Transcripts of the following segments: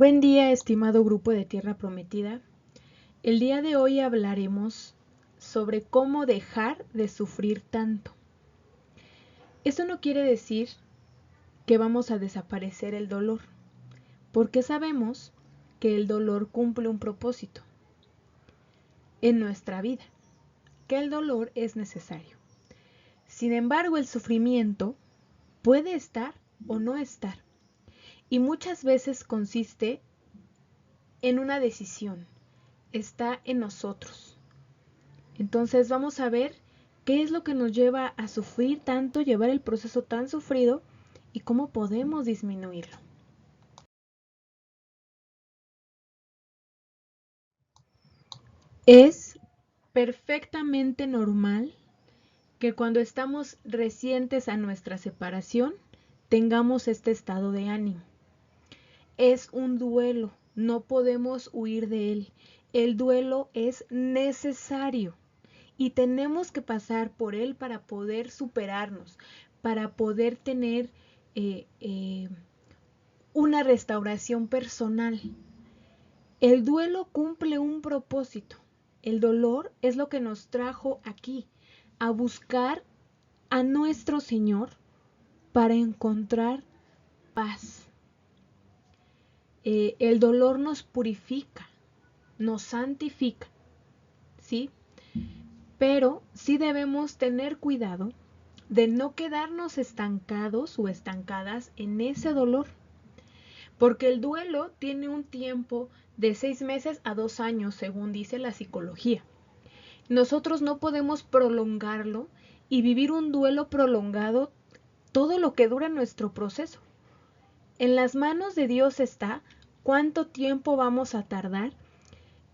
Buen día, estimado grupo de Tierra Prometida. El día de hoy hablaremos sobre cómo dejar de sufrir tanto. Esto no quiere decir que vamos a desaparecer el dolor, porque sabemos que el dolor cumple un propósito en nuestra vida, que el dolor es necesario. Sin embargo, el sufrimiento puede estar o no estar, y muchas veces consiste en una decisión. Está en nosotros. Entonces vamos a ver qué es lo que nos lleva a sufrir tanto, llevar el proceso tan sufrido y cómo podemos disminuirlo. Es perfectamente normal que cuando estamos recientes a nuestra separación tengamos este estado de ánimo. Es un duelo, no podemos huir de él. El duelo es necesario. Y tenemos que pasar por él para poder superarnos, para poder tener una restauración personal. El duelo cumple un propósito. El dolor es lo que nos trajo aquí, a buscar a nuestro Señor para encontrar paz. El dolor nos purifica, nos santifica, ¿sí? Pero sí debemos tener cuidado de no quedarnos estancados o estancadas en ese dolor. Porque el duelo tiene un tiempo de 6 meses a 2 años, según dice la psicología. Nosotros no podemos prolongarlo y vivir un duelo prolongado todo lo que dura nuestro proceso. En las manos de Dios está cuánto tiempo vamos a tardar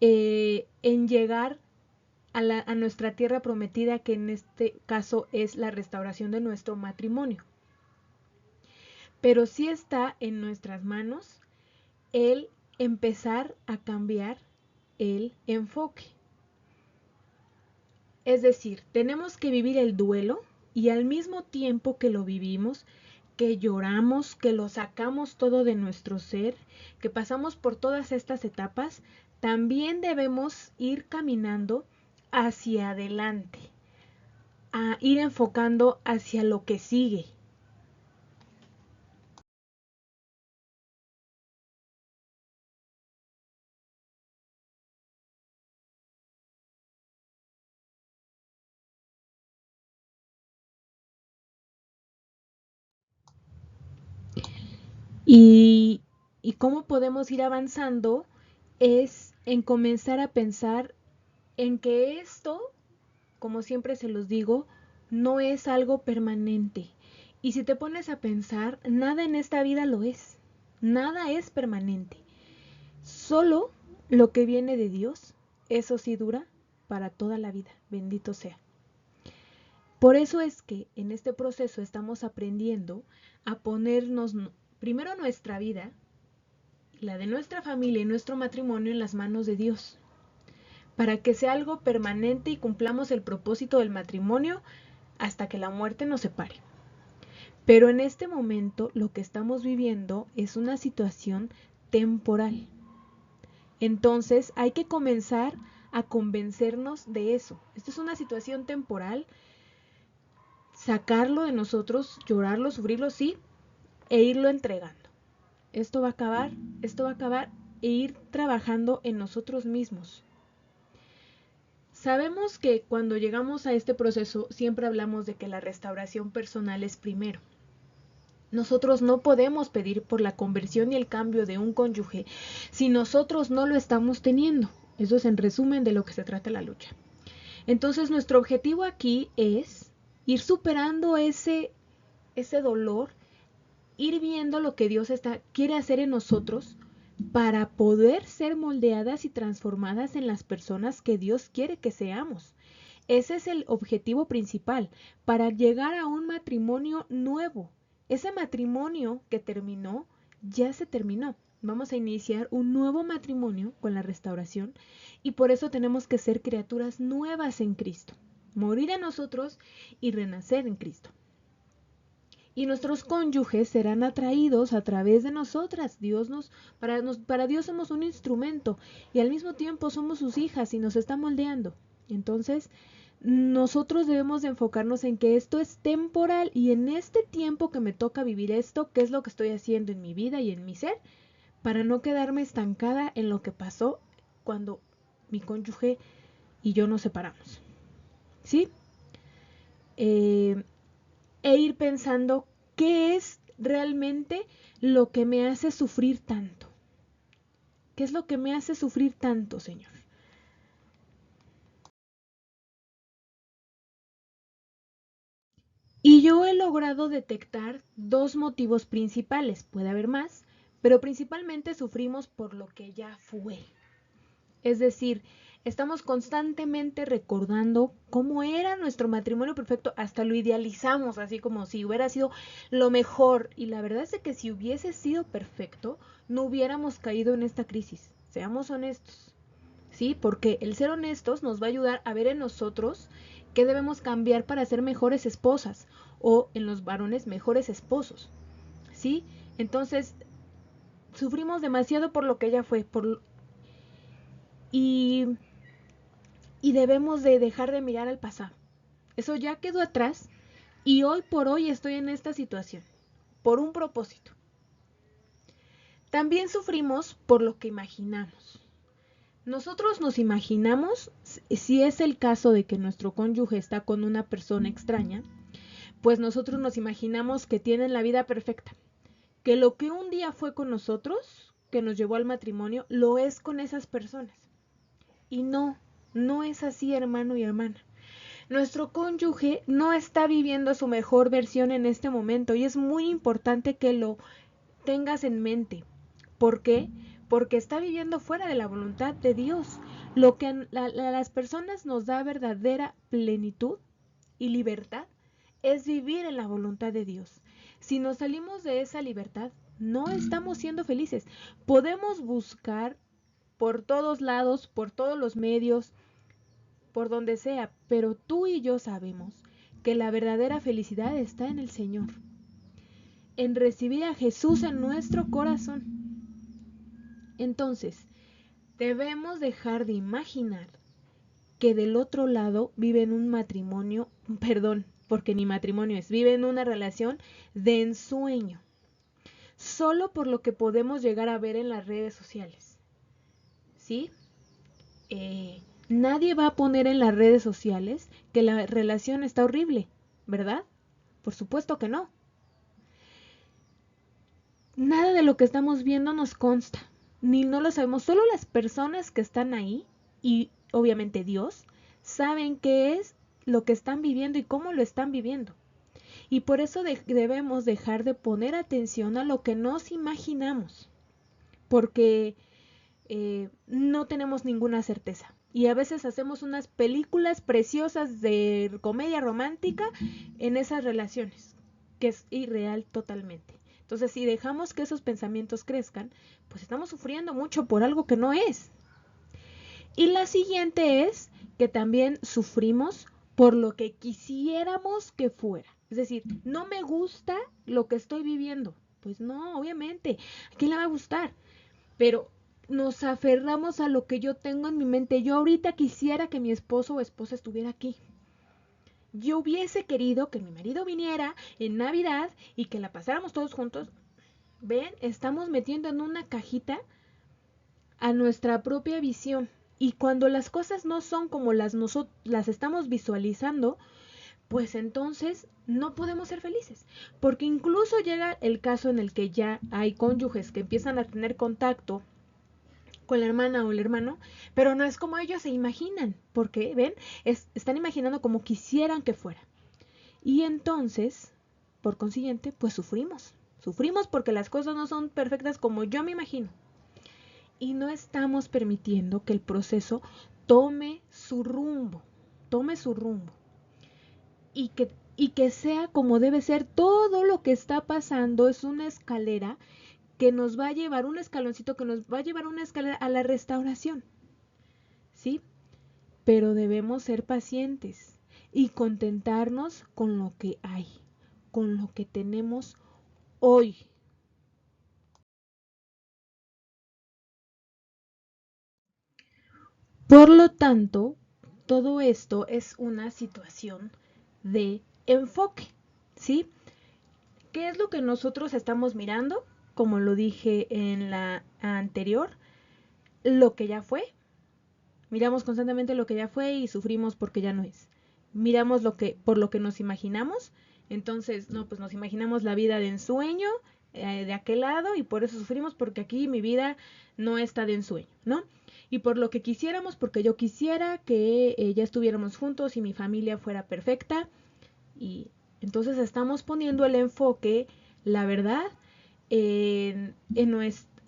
en llegar a nuestra tierra prometida, que en este caso es la restauración de nuestro matrimonio. Pero sí está en nuestras manos el empezar a cambiar el enfoque. Es decir, tenemos que vivir el duelo y al mismo tiempo que lo vivimos, que lloramos, que lo sacamos todo de nuestro ser, que pasamos por todas estas etapas, también debemos ir caminando hacia adelante, a ir enfocando hacia lo que sigue. Y, y cómo podemos ir avanzando es en comenzar a pensar en que esto, como siempre se los digo, no es algo permanente. Y si te pones a pensar, nada en esta vida lo es. Nada es permanente. Solo lo que viene de Dios, eso sí dura para toda la vida. Bendito sea. Por eso es que en este proceso estamos aprendiendo a ponernos primero nuestra vida, la de nuestra familia y nuestro matrimonio en las manos de Dios, para que sea algo permanente y cumplamos el propósito del matrimonio hasta que la muerte nos separe. Pero en este momento lo que estamos viviendo es una situación temporal. Entonces hay que comenzar a convencernos de eso. Esto es una situación temporal, sacarlo de nosotros, llorarlo, sufrirlo, sí, e irlo entregando. Esto va a acabar e ir trabajando en nosotros mismos. Sabemos que cuando llegamos a este proceso siempre hablamos de que la restauración personal es primero. Nosotros no podemos pedir por la conversión y el cambio de un cónyuge si nosotros no lo estamos teniendo. Eso es en resumen de lo que se trata la lucha. Entonces nuestro objetivo aquí es ir superando ese dolor, ir viendo lo que Dios quiere hacer en nosotros para poder ser moldeadas y transformadas en las personas que Dios quiere que seamos. Ese es el objetivo principal, para llegar a un matrimonio nuevo. Ese matrimonio que terminó, ya se terminó. Vamos a iniciar un nuevo matrimonio con la restauración y por eso tenemos que ser criaturas nuevas en Cristo. Morir a nosotros y renacer en Cristo. Y nuestros cónyuges serán atraídos a través de nosotras. Para Dios somos un instrumento y al mismo tiempo somos sus hijas y nos está moldeando. Entonces, nosotros debemos de enfocarnos en que esto es temporal y en este tiempo que me toca vivir esto, qué es lo que estoy haciendo en mi vida y en mi ser, para no quedarme estancada en lo que pasó cuando mi cónyuge y yo nos separamos. ¿Sí? E ir pensando qué es realmente lo que me hace sufrir tanto. ¿Qué es lo que me hace sufrir tanto, Señor? Y yo he logrado detectar dos motivos principales, puede haber más, pero principalmente sufrimos por lo que ya fue. Es decir, estamos constantemente recordando cómo era nuestro matrimonio perfecto, hasta lo idealizamos, así como si hubiera sido lo mejor. Y la verdad es que si hubiese sido perfecto, no hubiéramos caído en esta crisis. Seamos honestos, ¿sí? Porque el ser honestos nos va a ayudar a ver en nosotros qué debemos cambiar para ser mejores esposas o en los varones mejores esposos, ¿sí? Entonces, sufrimos demasiado por lo que ya fue, y y debemos de dejar de mirar al pasado. Eso ya quedó atrás y hoy por hoy estoy en esta situación, por un propósito. También sufrimos por lo que imaginamos. Nosotros nos imaginamos, si es el caso de que nuestro cónyuge está con una persona extraña, pues nosotros nos imaginamos que tienen la vida perfecta, que lo que un día fue con nosotros, que nos llevó al matrimonio, lo es con esas personas. Y no, no es así, hermano y hermana. Nuestro cónyuge no está viviendo su mejor versión en este momento y es muy importante que lo tengas en mente. ¿Por qué? Porque está viviendo fuera de la voluntad de Dios. Lo que a las personas nos da verdadera plenitud y libertad es vivir en la voluntad de Dios. Si nos salimos de esa libertad, no estamos siendo felices. Podemos buscar por todos lados, por todos los medios, por donde sea, pero tú y yo sabemos que la verdadera felicidad está en el Señor, en recibir a Jesús en nuestro corazón. Entonces, debemos dejar de imaginar que del otro lado viven un matrimonio, perdón, porque ni matrimonio es, viven una relación de ensueño, solo por lo que podemos llegar a ver en las redes sociales. ¿Sí? Nadie va a poner en las redes sociales que la relación está horrible, ¿verdad? Por supuesto que no. Nada de lo que estamos viendo nos consta, ni no lo sabemos. Solo las personas que están ahí, y obviamente Dios, saben qué es lo que están viviendo y cómo lo están viviendo. Y por eso debemos dejar de poner atención a lo que nos imaginamos, porque no tenemos ninguna certeza. Y a veces hacemos unas películas preciosas de comedia romántica en esas relaciones, que es irreal totalmente. Entonces, si dejamos que esos pensamientos crezcan, pues estamos sufriendo mucho por algo que no es. Y la siguiente es que también sufrimos por lo que quisiéramos que fuera. Es decir, no me gusta lo que estoy viviendo. Pues no, obviamente, ¿a quién le va a gustar? Pero nos aferramos a lo que yo tengo en mi mente. Yo ahorita quisiera que mi esposo o esposa estuviera aquí. Yo hubiese querido que mi marido viniera en Navidad y que la pasáramos todos juntos. Ven, estamos metiendo en una cajita a nuestra propia visión. Y cuando las cosas no son como las estamos visualizando, pues entonces no podemos ser felices. Porque incluso llega el caso en el que ya hay cónyuges que empiezan a tener contacto con la hermana o el hermano, pero no es como ellos se imaginan, porque, ven, están imaginando como quisieran que fuera. Y entonces, por consiguiente, pues sufrimos. Sufrimos porque las cosas no son perfectas como yo me imagino. Y no estamos permitiendo que el proceso tome su rumbo, tome su rumbo. Y que sea como debe ser. Todo lo que está pasando es una escalera que nos va a llevar, un escaloncito que nos va a llevar una escalera a la restauración, ¿sí? Pero debemos ser pacientes y contentarnos con lo que hay, con lo que tenemos hoy. Por lo tanto, todo esto es una situación de enfoque, ¿sí? ¿Qué es lo que nosotros estamos mirando? Como lo dije en la anterior, lo que ya fue. Miramos constantemente lo que ya fue y sufrimos porque ya no es. Miramos por lo que nos imaginamos. Entonces, no, pues nos imaginamos la vida de ensueño de aquel lado y por eso sufrimos porque aquí mi vida no está de ensueño, ¿no? Y por lo que quisiéramos, porque yo quisiera que ya estuviéramos juntos y mi familia fuera perfecta. Y entonces estamos poniendo el enfoque, la verdad, en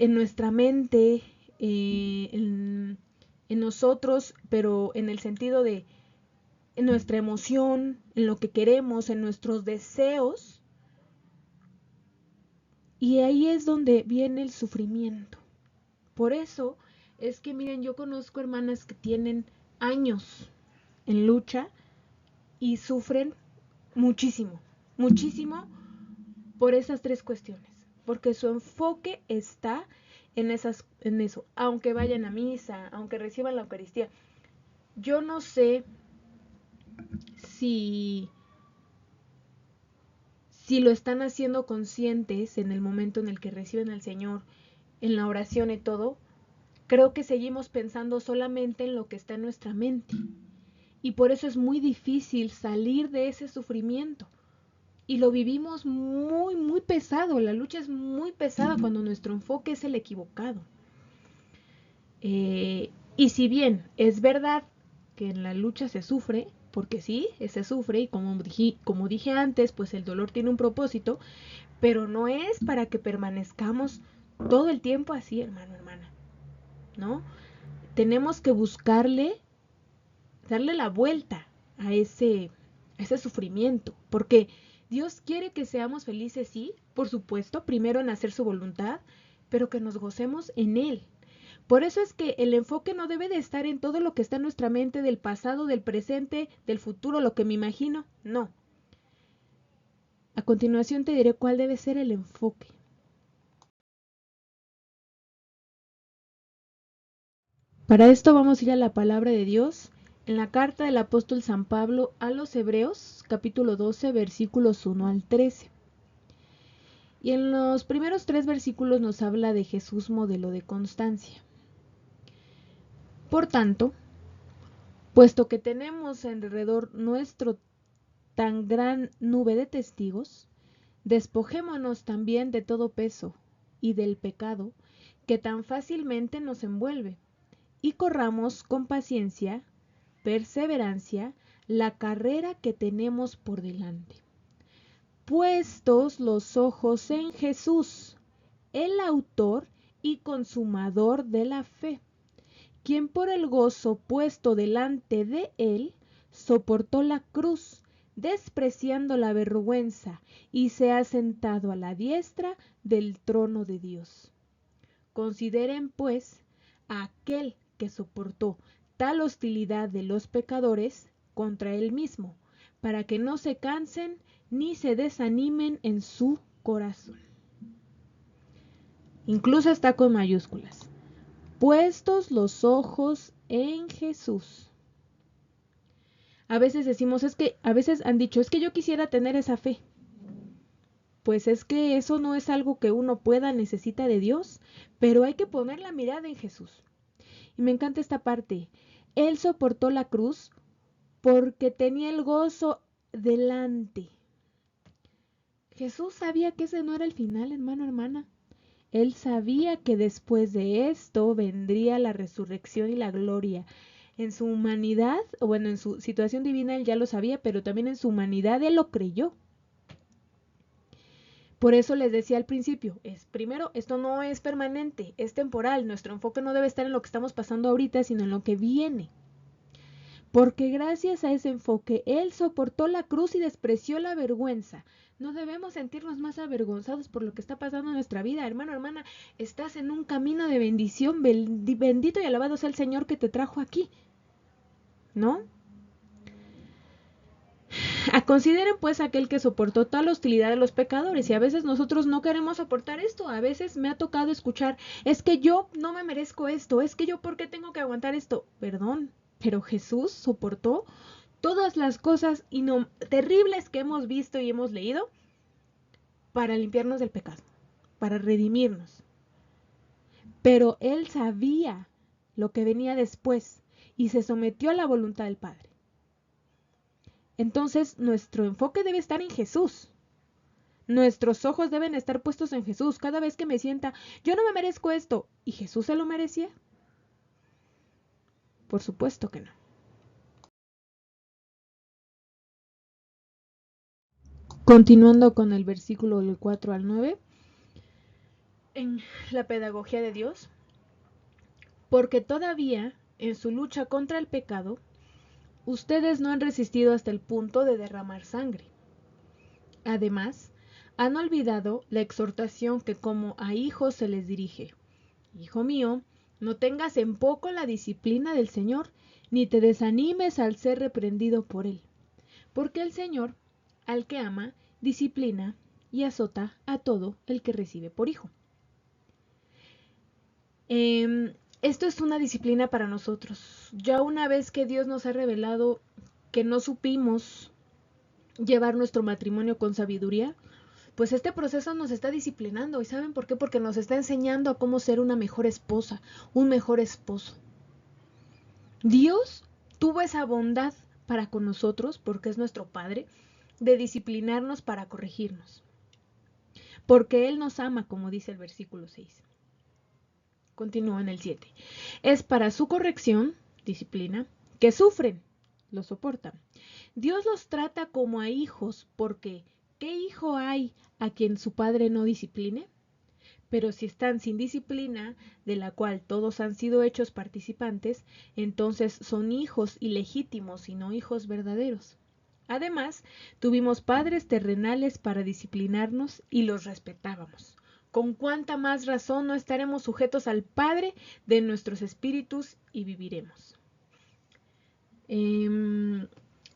nuestra mente, en nosotros, pero en el sentido de en nuestra emoción, en lo que queremos, en nuestros deseos. Y ahí es donde viene el sufrimiento. Por eso es que, miren, yo conozco hermanas que tienen años en lucha y sufren muchísimo, muchísimo por esas tres cuestiones. Porque su enfoque está en eso. Aunque vayan a misa, aunque reciban la Eucaristía. Yo no sé si lo están haciendo conscientes en el momento en el que reciben al Señor, en la oración y todo. Creo que seguimos pensando solamente en lo que está en nuestra mente. Y por eso es muy difícil salir de ese sufrimiento. Y lo vivimos muy, muy pesado. La lucha es muy pesada cuando nuestro enfoque es el equivocado. Y si bien es verdad que en la lucha se sufre, porque sí, se sufre, y como dije antes, pues el dolor tiene un propósito, pero no es para que permanezcamos todo el tiempo así, hermano, hermana, ¿no? Tenemos que darle la vuelta a ese sufrimiento, porque Dios quiere que seamos felices, sí, por supuesto, primero en hacer su voluntad, pero que nos gocemos en Él. Por eso es que el enfoque no debe de estar en todo lo que está en nuestra mente, del pasado, del presente, del futuro, lo que me imagino, no. A continuación te diré cuál debe ser el enfoque. Para esto vamos a ir a la palabra de Dios en la carta del apóstol San Pablo a los Hebreos, capítulo 12, versículos 1 al 13. Y en los primeros 3 versículos nos habla de Jesús modelo de constancia. Por tanto, puesto que tenemos alrededor nuestro tan gran nube de testigos, despojémonos también de todo peso y del pecado que tan fácilmente nos envuelve, y corramos con paciencia, perseverancia, la carrera que tenemos por delante. Puestos los ojos en Jesús, el autor y consumador de la fe, quien por el gozo puesto delante de él soportó la cruz, despreciando la vergüenza, y se ha sentado a la diestra del trono de Dios. Consideren, pues, a aquel que soportó tal hostilidad de los pecadores contra él mismo, para que no se cansen ni se desanimen en su corazón. Incluso está con mayúsculas. Puestos los ojos en Jesús. A veces decimos, a veces han dicho, es que yo quisiera tener esa fe. Pues es que eso no es algo que uno pueda, necesita de Dios, pero hay que poner la mirada en Jesús. Y me encanta esta parte. Él soportó la cruz porque tenía el gozo delante. Jesús sabía que ese no era el final, hermano, hermana. Él sabía que después de esto vendría la resurrección y la gloria. En su humanidad, o bueno, en su situación divina él ya lo sabía, pero también en su humanidad él lo creyó. Por eso les decía al principio, primero, esto no es permanente, es temporal. Nuestro enfoque no debe estar en lo que estamos pasando ahorita, sino en lo que viene. Porque gracias a ese enfoque, Él soportó la cruz y despreció la vergüenza. No debemos sentirnos más avergonzados por lo que está pasando en nuestra vida. Hermano, hermana, estás en un camino de bendición. Bendito y alabado sea el Señor que te trajo aquí. ¿No? Consideren pues aquel que soportó tal hostilidad de los pecadores, y a veces nosotros no queremos soportar esto. A veces me ha tocado escuchar, es que yo no me merezco esto, es que yo por qué tengo que aguantar esto. Perdón, pero Jesús soportó todas las cosas terribles que hemos visto y hemos leído para limpiarnos del pecado, para redimirnos. Pero Él sabía lo que venía después y se sometió a la voluntad del Padre. Entonces nuestro enfoque debe estar en Jesús. Nuestros ojos deben estar puestos en Jesús. Cada vez que me sienta, yo no me merezco esto, ¿y Jesús se lo merecía? Por supuesto que no. Continuando con el versículo del 4 al 9, en la pedagogía de Dios, porque todavía en su lucha contra el pecado, ustedes no han resistido hasta el punto de derramar sangre. Además, han olvidado la exhortación que como a hijos se les dirige. Hijo mío, no tengas en poco la disciplina del Señor, ni te desanimes al ser reprendido por Él. Porque el Señor, al que ama, disciplina y azota a todo el que recibe por hijo. Esto es una disciplina para nosotros. Ya una vez que Dios nos ha revelado que no supimos llevar nuestro matrimonio con sabiduría, pues este proceso nos está disciplinando. ¿Y saben por qué? Porque nos está enseñando a cómo ser una mejor esposa, un mejor esposo. Dios tuvo esa bondad para con nosotros, porque es nuestro Padre, de disciplinarnos para corregirnos. Porque Él nos ama, como dice el versículo 6. Continúa en el 7. Es para su corrección, disciplina, que sufren, lo soportan. Dios los trata como a hijos, porque ¿qué hijo hay a quien su padre no discipline? Pero si están sin disciplina, de la cual todos han sido hechos participantes, entonces son hijos ilegítimos y no hijos verdaderos. Además, tuvimos padres terrenales para disciplinarnos y los respetábamos. ¿Con cuánta más razón no estaremos sujetos al Padre de nuestros espíritus y viviremos?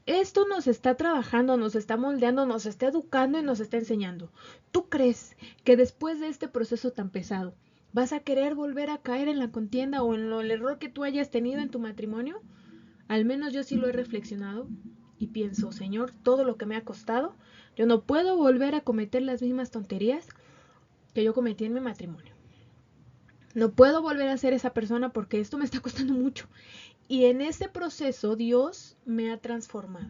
Esto nos está trabajando, nos está moldeando, nos está educando y nos está enseñando. ¿Tú crees que después de este proceso tan pesado vas a querer volver a caer en la contienda o en el error que tú hayas tenido en tu matrimonio? Al menos yo sí lo he reflexionado y pienso, Señor, todo lo que me ha costado, yo no puedo volver a cometer las mismas tonterías que yo cometí en mi matrimonio. No puedo volver a ser esa persona porque esto me está costando mucho. Y en ese proceso Dios me ha transformado.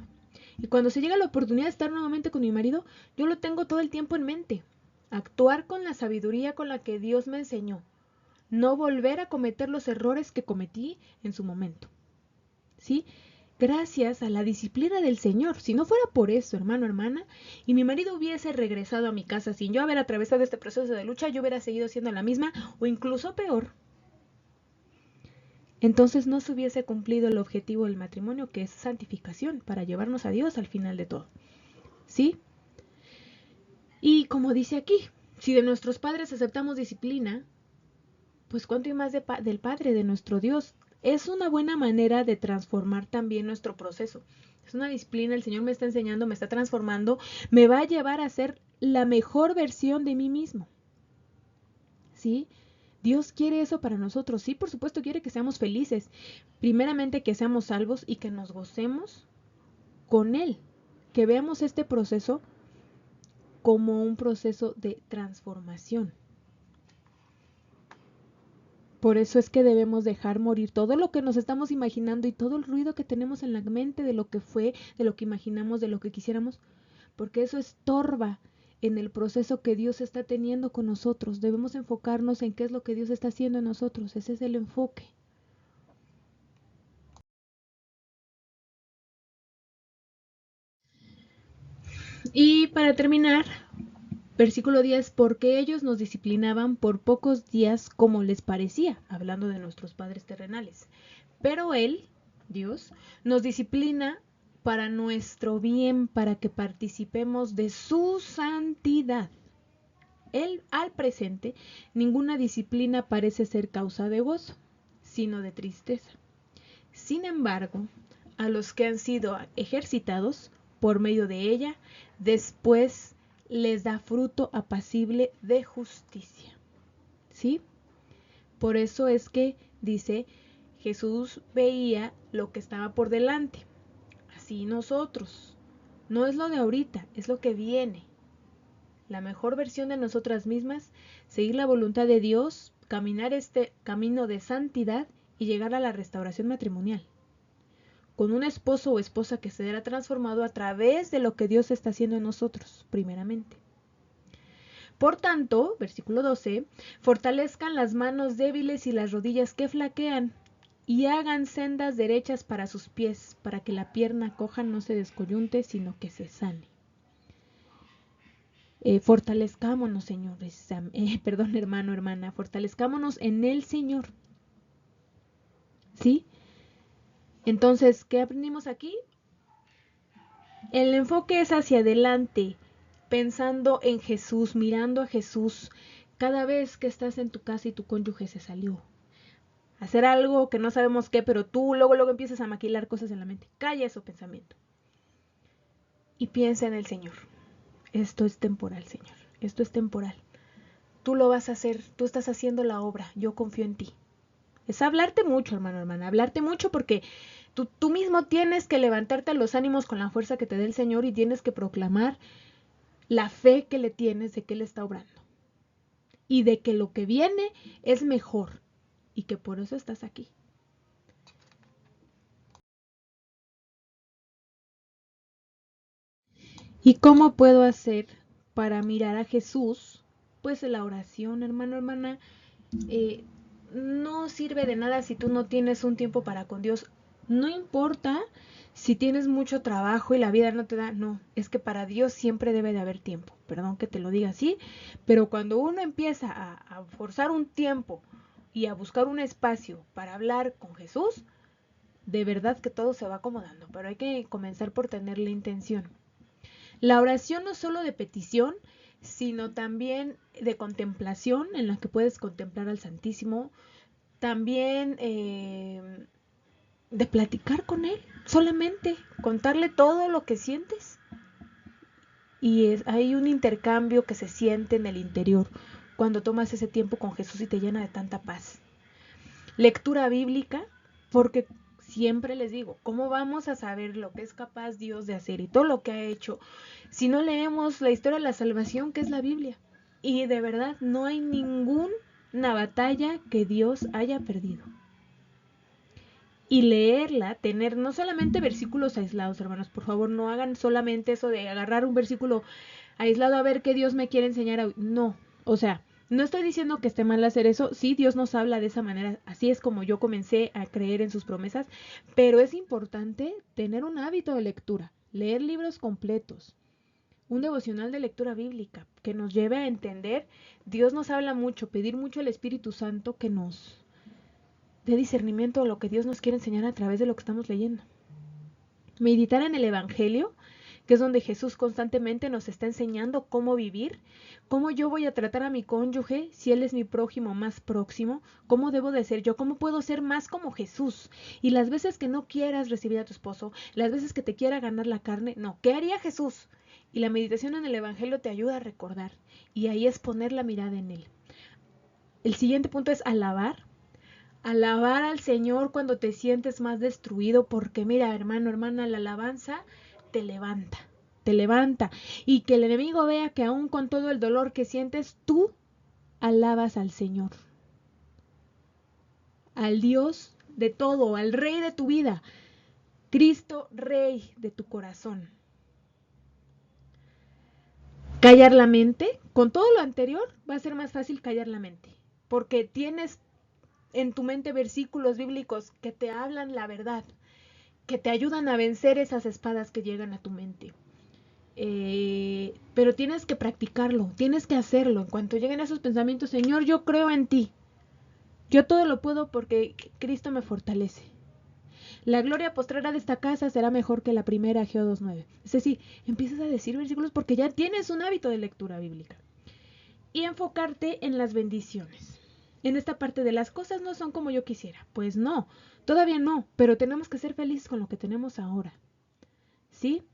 Y cuando se llega la oportunidad de estar nuevamente con mi marido, yo lo tengo todo el tiempo en mente. Actuar con la sabiduría con la que Dios me enseñó. No volver a cometer los errores que cometí en su momento. ¿Sí? Gracias a la disciplina del Señor. Si no fuera por eso, hermano, hermana, y mi marido hubiese regresado a mi casa sin yo haber atravesado este proceso de lucha, yo hubiera seguido siendo la misma o incluso peor. Entonces no se hubiese cumplido el objetivo del matrimonio, que es santificación, para llevarnos a Dios al final de todo. ¿Sí? Y como dice aquí, si de nuestros padres aceptamos disciplina, pues cuánto y más del Padre, de nuestro Dios. Es una buena manera de transformar también nuestro proceso. Es una disciplina, el Señor me está enseñando, me está transformando, me va a llevar a ser la mejor versión de mí mismo. ¿Sí? Dios quiere eso para nosotros. Sí, por supuesto quiere que seamos felices. Primeramente que seamos salvos y que nos gocemos con Él. Que veamos este proceso como un proceso de transformación. Por eso es que debemos dejar morir todo lo que nos estamos imaginando y todo el ruido que tenemos en la mente de lo que fue, de lo que imaginamos, de lo que quisiéramos, porque eso estorba en el proceso que Dios está teniendo con nosotros. Debemos enfocarnos en qué es lo que Dios está haciendo en nosotros. Ese es el enfoque. Y para terminar, versículo 10, porque ellos nos disciplinaban por pocos días como les parecía, hablando de nuestros padres terrenales. Pero Él, Dios, nos disciplina para nuestro bien, para que participemos de su santidad. Él, al presente, ninguna disciplina parece ser causa de gozo, sino de tristeza. Sin embargo, a los que han sido ejercitados, por medio de ella, después les da fruto apacible de justicia. ¿Sí? Por eso es que dice, Jesús veía lo que estaba por delante. Así nosotros. No es lo de ahorita, es lo que viene. La mejor versión de nosotras mismas, seguir la voluntad de Dios, caminar este camino de santidad y llegar a la restauración matrimonial. Con un esposo o esposa que se será transformado a través de lo que Dios está haciendo en nosotros, primeramente. Por tanto, versículo 12, fortalezcan las manos débiles y las rodillas que flaquean, y hagan sendas derechas para sus pies, para que la pierna coja no se descoyunte, sino que se sane. Fortalezcámonos, señores, perdón, hermano, hermana, fortalezcámonos en el Señor. ¿Sí? Entonces, ¿qué aprendimos aquí? El enfoque es hacia adelante, pensando en Jesús, mirando a Jesús, cada vez que estás en tu casa y tu cónyuge se salió. Hacer algo que no sabemos qué, pero tú luego empiezas a maquilar cosas en la mente. Calla ese pensamiento. Y piensa en el Señor. Esto es temporal, Señor. Esto es temporal. Tú lo vas a hacer, tú estás haciendo la obra, yo confío en ti. Es hablarte mucho, hermano, hermana, hablarte mucho porque tú mismo tienes que levantarte a los ánimos con la fuerza que te dé el Señor y tienes que proclamar la fe que le tienes de que Él está obrando. Y de que lo que viene es mejor y que por eso estás aquí. ¿Y cómo puedo hacer para mirar a Jesús? Pues la oración, hermano, hermana, no sirve de nada si tú no tienes un tiempo para con Dios. No importa si tienes mucho trabajo y la vida no te da, no, es que para Dios siempre debe de haber tiempo. Perdón que te lo diga así, pero cuando uno empieza a forzar un tiempo y a buscar un espacio para hablar con Jesús, de verdad que todo se va acomodando, pero hay que comenzar por tener la intención. La oración no solo de petición, sino también de contemplación, en la que puedes contemplar al Santísimo, también de platicar con Él, solamente contarle todo lo que sientes. Y hay un intercambio que se siente en el interior cuando tomas ese tiempo con Jesús y te llena de tanta paz. Lectura bíblica, porque siempre les digo, ¿cómo vamos a saber lo que es capaz Dios de hacer y todo lo que ha hecho si no leemos la historia de la salvación, que es la Biblia? Y de verdad no hay ninguna batalla que Dios haya perdido. Y leerla, tener no solamente versículos aislados, hermanos, por favor, no hagan solamente eso de agarrar un versículo aislado a ver qué Dios me quiere enseñar. No, o sea, no estoy diciendo que esté mal hacer eso, sí, Dios nos habla de esa manera, así es como yo comencé a creer en sus promesas, pero es importante tener un hábito de lectura, leer libros completos, un devocional de lectura bíblica que nos lleve a entender. Dios nos habla mucho, pedir mucho al Espíritu Santo que nos dé discernimiento a lo que Dios nos quiere enseñar a través de lo que estamos leyendo. Meditar en el Evangelio, que es donde Jesús constantemente nos está enseñando cómo vivir, cómo yo voy a tratar a mi cónyuge, si él es mi prójimo más próximo, cómo debo de ser yo, cómo puedo ser más como Jesús. Y las veces que no quieras recibir a tu esposo, las veces que te quiera ganar la carne, no, ¿qué haría Jesús? Y la meditación en el Evangelio te ayuda a recordar, y ahí es poner la mirada en él. El siguiente punto es alabar. Alabar al Señor cuando te sientes más destruido, porque mira, hermano, hermana, la alabanza te levanta. Y que el enemigo vea que aún con todo el dolor que sientes, tú alabas al Señor, al Dios de todo, al Rey de tu vida, Cristo Rey de tu corazón. Callar la mente, con todo lo anterior, va a ser más fácil callar la mente, porque tienes en tu mente versículos bíblicos que te hablan la verdad, que te ayudan a vencer esas espadas que llegan a tu mente. Pero tienes que practicarlo, tienes que hacerlo. En cuanto lleguen esos pensamientos, Señor, yo creo en ti. Yo todo lo puedo porque Cristo me fortalece. La gloria postrera de esta casa será mejor que la primera, Geo 2:9. Es decir, empiezas a decir versículos porque ya tienes un hábito de lectura bíblica. Y enfocarte en las bendiciones. En esta parte de las cosas no son como yo quisiera. Pues no, todavía no, pero tenemos que ser felices con lo que tenemos ahora. ¿Sí?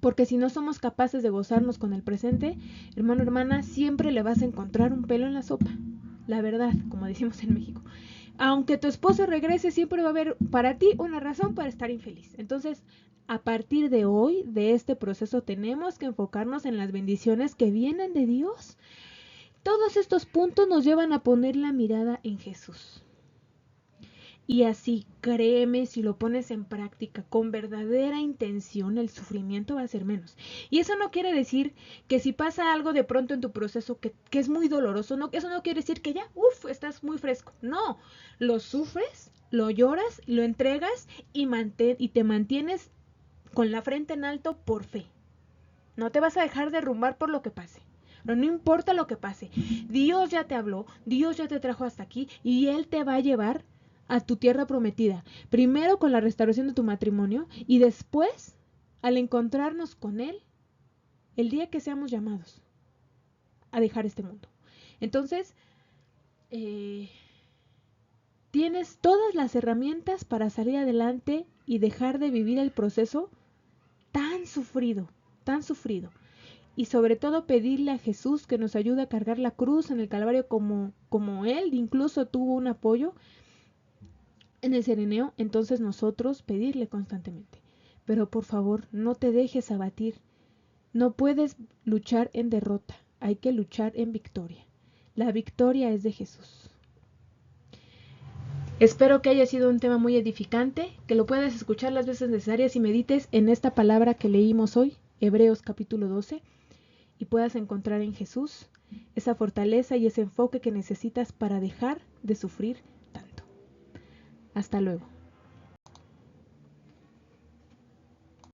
Porque si no somos capaces de gozarnos con el presente, hermano, hermana, siempre le vas a encontrar un pelo en la sopa. La verdad, como decimos en México. Aunque tu esposo regrese, siempre va a haber para ti una razón para estar infeliz. Entonces, a partir de hoy, de este proceso, tenemos que enfocarnos en las bendiciones que vienen de Dios. Todos estos puntos nos llevan a poner la mirada en Jesús. Y así, créeme, si lo pones en práctica con verdadera intención, el sufrimiento va a ser menos. Y eso no quiere decir que si pasa algo de pronto en tu proceso que es muy doloroso, no, eso no quiere decir que ya, estás muy fresco. No, lo sufres, lo lloras, lo entregas y te mantienes con la frente en alto por fe. No te vas a dejar derrumbar por lo que pase. Pero no importa lo que pase. Dios ya te habló, Dios ya te trajo hasta aquí y Él te va a llevar a tu tierra prometida. Primero con la restauración de tu matrimonio y después al encontrarnos con Él el día que seamos llamados a dejar este mundo. Entonces, tienes todas las herramientas para salir adelante y dejar de vivir el proceso tan sufrido, tan sufrido. Y sobre todo pedirle a Jesús que nos ayude a cargar la cruz en el Calvario como Él incluso tuvo un apoyo en el Cirineo, entonces nosotros pedirle constantemente. Pero por favor, no te dejes abatir. No puedes luchar en derrota, hay que luchar en victoria. La victoria es de Jesús. Espero que haya sido un tema muy edificante, que lo puedas escuchar las veces necesarias y medites en esta palabra que leímos hoy, Hebreos capítulo 12, y puedas encontrar en Jesús esa fortaleza y ese enfoque que necesitas para dejar de sufrir tanto. Hasta luego.